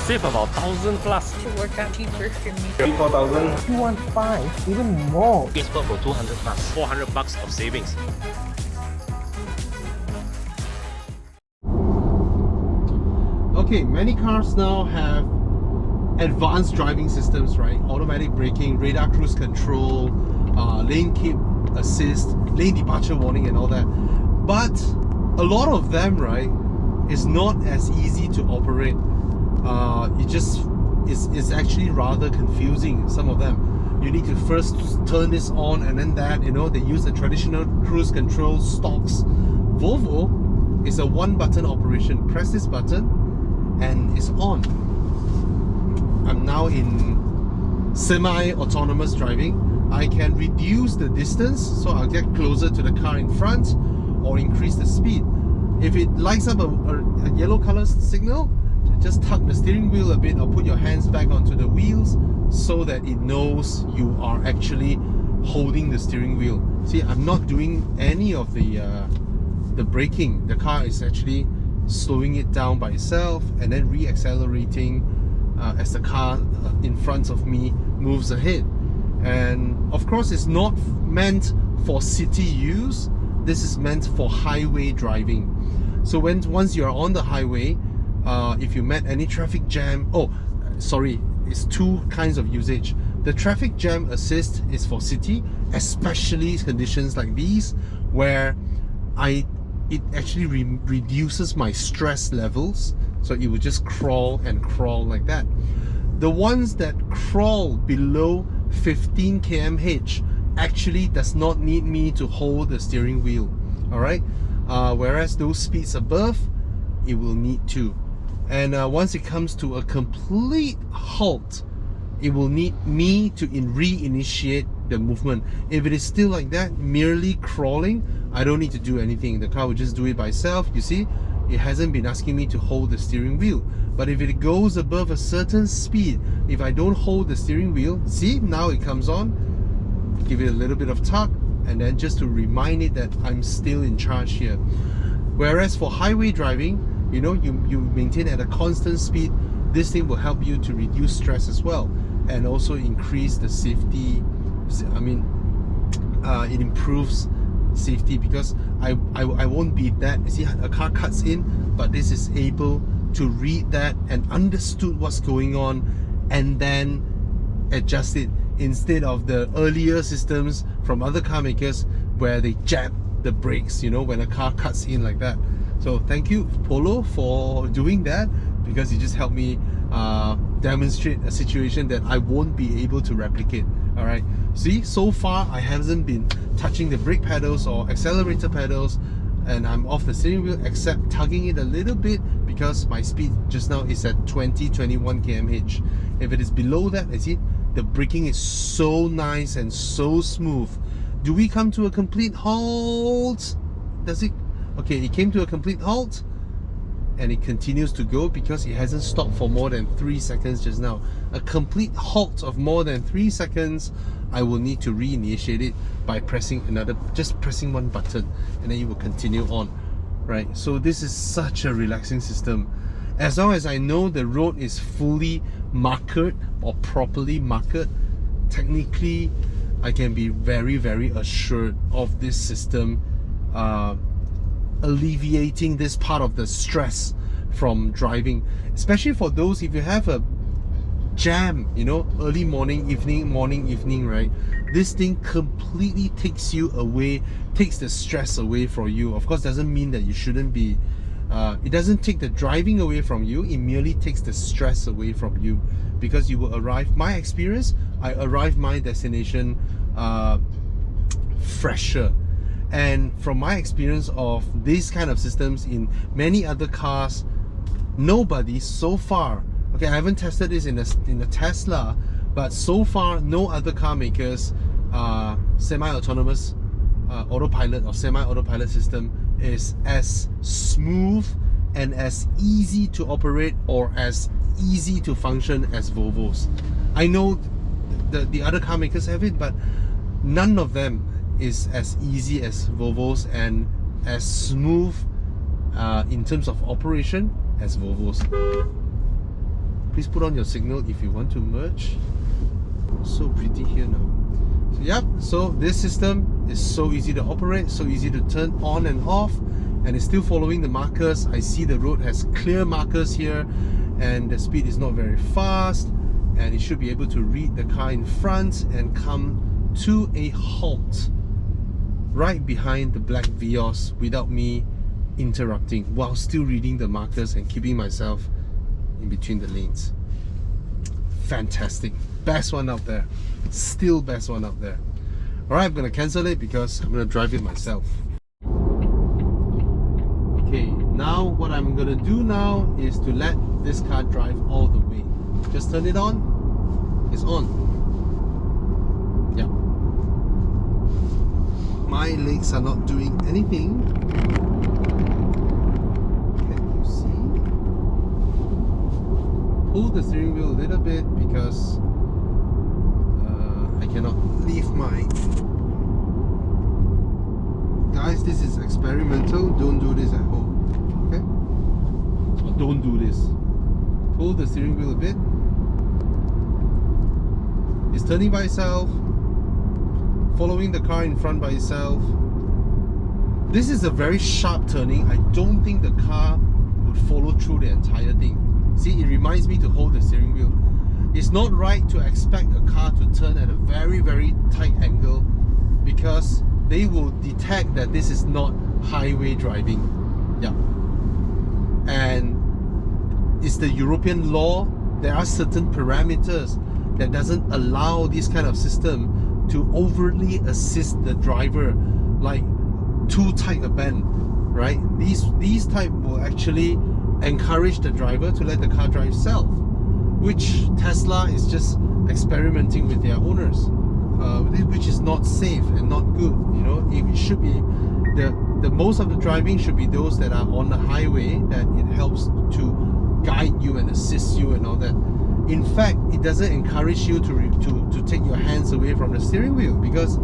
save about 1,000 plus. To work out cheaper for me. 4,000. 215, even more. It's for 200 plus. 400 bucks of savings. Okay, many cars now have advanced driving systems, right? Automatic braking, radar cruise control, lane keep assist, lane departure warning and all that. But a lot of them, right, is not as easy to operate. It's actually rather confusing, some of them. You need to first turn this on and then that, you know, they use the traditional cruise control stocks. Volvo is a one button operation. Press this button and it's on. I'm now in semi-autonomous driving. I can reduce the distance, so I'll get closer to the car in front or increase the speed. If it lights up a yellow color signal, just tug the steering wheel a bit or put your hands back onto the wheels so that it knows you are actually holding the steering wheel. See, I'm not doing any of the braking. The car is actually slowing it down by itself and then re-accelerating as the car in front of me moves ahead. And of course, it's not meant for city use. This is meant for highway driving. So once you're on the highway, if you met any traffic jam, it's two kinds of usage. The traffic jam assist is for city, especially conditions like these where it actually reduces my stress levels, so it will just crawl and crawl like that. The ones that crawl below 15 km/h actually does not need me to hold the steering wheel, all right? Whereas those speeds above, it will need to. And once it comes to a complete halt, it will need me to reinitiate the movement. If it is still like that, merely crawling, I don't need to do anything. The car will just do it by itself. You see, it hasn't been asking me to hold the steering wheel. But if it goes above a certain speed, if I don't hold the steering wheel, see, now it comes on, give it a little bit of tug, and then just to remind it that I'm still in charge here. Whereas for highway driving, you know, you maintain at a constant speed, this thing will help you to reduce stress as well, and also increase the safety. I mean, it improves safety because I won't be that. See, a car cuts in, but this is able to read that and understood what's going on and then adjust it, instead of the earlier systems from other car makers where they jab the brakes, you know, when a car cuts in like that. So thank you, Polo, for doing that, because you just helped me demonstrate a situation that I won't be able to replicate. All right, see, so far I haven't been touching the brake pedals or accelerator pedals, and I'm off the steering wheel except tugging it a little bit because my speed just now is at 21 km/h. If it is below that, you see, the braking is so nice and so smooth. Do we come to a complete halt? Does it? Okay, it came to a complete halt and it continues to go because it hasn't stopped for more than 3 seconds just now. A complete halt of more than 3 seconds, I will need to reinitiate it by pressing one button, and then it will continue on, right? So this is such a relaxing system. As long as I know the road is fully markered or properly markered, technically I can be very, very assured of this system alleviating this part of the stress from driving, especially for those, if you have a jam, you know, early morning, evening, right? This thing completely takes the stress away from you. Of course, doesn't mean that you shouldn't be it doesn't take the driving away from you, it merely takes the stress away from you, because you will arrive, my experience, I arrive my destination fresher. And from my experience of these kind of systems in many other cars, nobody so far, okay, I haven't tested this in a Tesla, but so far no other car makers semi-autonomous autopilot or semi-autopilot system is as smooth and as easy to operate or as easy to function as Volvo's. I know the other car makers have it, but none of them is as easy as Volvo's and as smooth in terms of operation as Volvo's. Please put on your signal if you want to merge. So pretty here now. So yep, so this system is so easy to operate, so easy to turn on and off, and it's still following the markers. I see the road has clear markers here, and the speed is not very fast, and it should be able to read the car in front and come to a halt right behind the black Vios without me interrupting, while still reading the markers and keeping myself in between the lanes. Fantastic. Best one out there. Still best one out there. Alright, I'm gonna cancel it because I'm gonna drive it myself. Okay, now what I'm gonna do now is to let this car drive all the way. Just turn it on. It's on. Yeah. My legs are not doing anything. Can you see? Pull the steering wheel a little bit because I cannot leave my... Guys, this is experimental. Don't do this at home. Okay? Or don't do this. Pull the steering wheel a bit. It's turning by itself. Following the car in front by itself. This is a very sharp turning. I don't think the car would follow through the entire thing. See, it reminds me to hold the steering wheel. It's not right to expect a car to turn at a very, very tight angle because they will detect that this is not highway driving. Yeah. And it's the European law. There are certain parameters that doesn't allow this kind of system to overtly assist the driver, like too tight a bend, right? These type will actually encourage the driver to let the car drive self, which Tesla is just experimenting with their owners, which is not safe and not good. You know, it should be the most of the driving should be those that are on the highway, that it helps to guide you and assist you and all that. In fact, it doesn't encourage you to take your hands away from the steering wheel because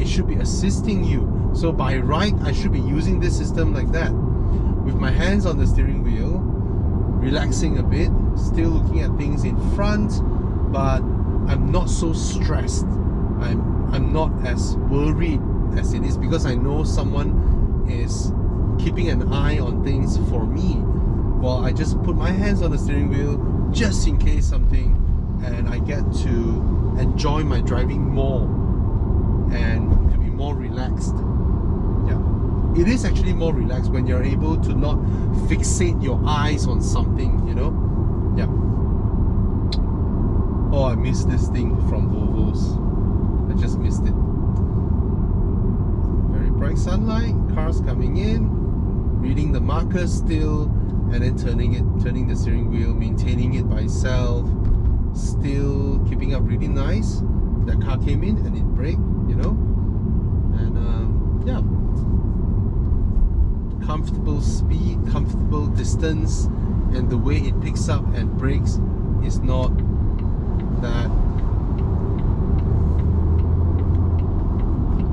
it should be assisting you. So by right, I should be using this system like that, with my hands on the steering wheel, relaxing a bit, still looking at things in front, but I'm not so stressed. I'm not as worried as it is because I know someone is keeping an eye on things for me, while I just put my hands on the steering wheel just in case something, and I get to enjoy my driving more and to be more relaxed. Yeah, it is actually more relaxed when you're able to not fixate your eyes on something, you know. Yeah. Oh, I missed this thing from Volvo's. I just missed it. Very bright sunlight, cars coming in, reading the markers still, and then turning the steering wheel, maintaining it by itself, still keeping up really nice. That car came in and it braked, you know, and yeah, comfortable speed, comfortable distance, and the way it picks up and brakes is not that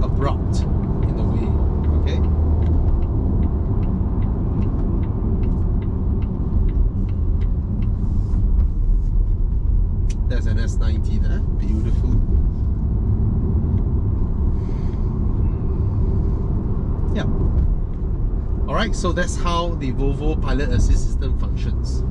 abrupt in a way. Okay. There's an S90 there, beautiful. Yeah. Alright, so that's how the Volvo Pilot Assist system functions.